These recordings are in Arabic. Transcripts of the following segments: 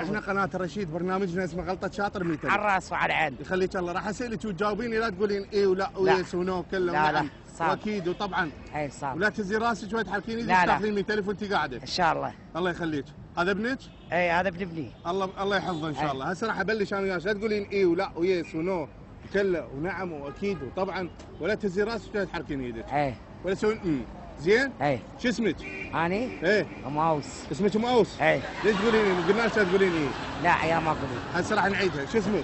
احنا قناة الرشيد، برنامجنا اسمه غلطة شاطر 100 على الراس وعلى العين. يخليك الله. راح اسالك وتجاوبيني، لا تقولين اي ولا ويس ونو كله لا ونعم صعب. واكيد وطبعا. اي صعب. ولا تهزي راسك وتحركين ايدك لا. تاخذين 100 ألف وانت قاعده. ان شاء الله. الله يخليك. هذا ابنك؟ اي هذا ابن ابني. الله يحفظه ان شاء الله. هسه راح ابلش انا وياك، لا تقولين اي ولا ويس ونو كله ونعم واكيد وطبعا، ولا تهزي راسك ولا تحركين ايدك. اي ولا تسوين زين؟ اي. شو اسمك؟ اني؟ ايه ام اوس. اسمك ام اوس؟ اي. ليش تقولين ايه؟ قلنا لك لا تقولين ايه؟ لا يا ما اقول. هسه راح نعيدها. شو اسمك؟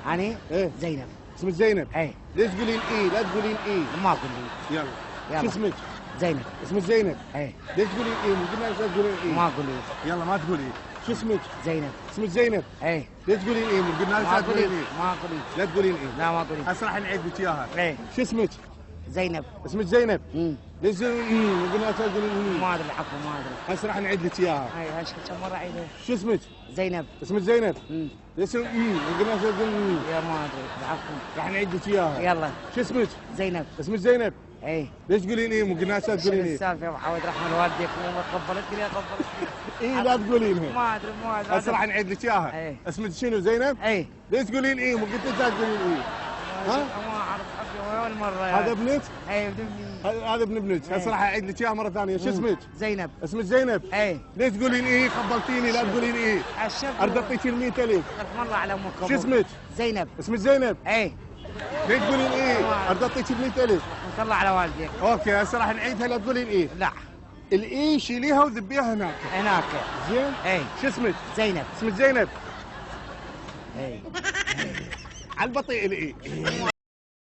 اني؟ ايه زينب. اسمك زينب؟ اي. ليش تقولين ايه؟ لا تقولين ايه؟ ما اقول لي. يلا. شو اسمك؟ زينب. اسمك زينب؟ اي. ليش تقولين ايه؟ مو قلنا لك لا تقولين ايه؟ ما اقول لي. يلا ما تقولي. شو اسمك؟ زينب. اسمك زينب؟ اي. ليش تقولين ايه؟ مو قلنا لك ما لا اقول تقولين لي. ايه؟ ما اقول لي. لا تقولين ايه؟ لا ما اقول لي. هسه راح نعيد لك اياها. اي. شو اسمك؟ زينب. اسمك زينب؟ امم. ليش تقولين مو قلنا لك لا تقولين ايه؟ ما ادري العفو ما ادري. هسه راح نعيد لك اياها. اي هاش كم مره عيدها. شو اسمك؟ زينب. اسمك زينب؟ امم. ليش مو قلنا لك لا تقولين ايه؟ يا ما ادري العفو. راح نعيد لك اياها. يلا. شو اسمك؟ زينب. اسمك زينب؟ اي. ليش تقولين ايه؟ مو قلنا لك لا شنو تقولين ايه؟ السالفه يا ابو حمد رحمه والديك ما تقبلتني قبلتني. ايه لا تقولينها. ما ادري ما ادري. هسه راح نعيد لك اياها. ايه. اسمك شنو زينب؟ اي. ليش تقولين ايه؟ مو قلت لك لا تقولين ايه؟ ها؟ ما اعرف حبي وين مره. هذا ابنك؟ اي ابن ابني. هذا ابن ابنك. ايه. هسه راح اعيد لك اياها مره ثانيه. شو اسمك؟ زينب. اسمك زينب؟ اي. ليش تقولين ايه؟ خبلتيني لا تقولين ايه؟ الشب ارد اعطيك ال 100,000. ألف مره على امك. شو اسمك؟ زينب. اسمك زينب؟ اي. ليش تقولين ايه؟ ارد اعطيك ال 100,000. الله على والديك. اوكي هسه راح نعيدها، لا تقولين ايه؟ لا. الاي شيليها وذبيها هناك. هناك. زين؟ اي. شو اسمك؟ زينب. اسمك زينب؟ اي. على البطيء الاي.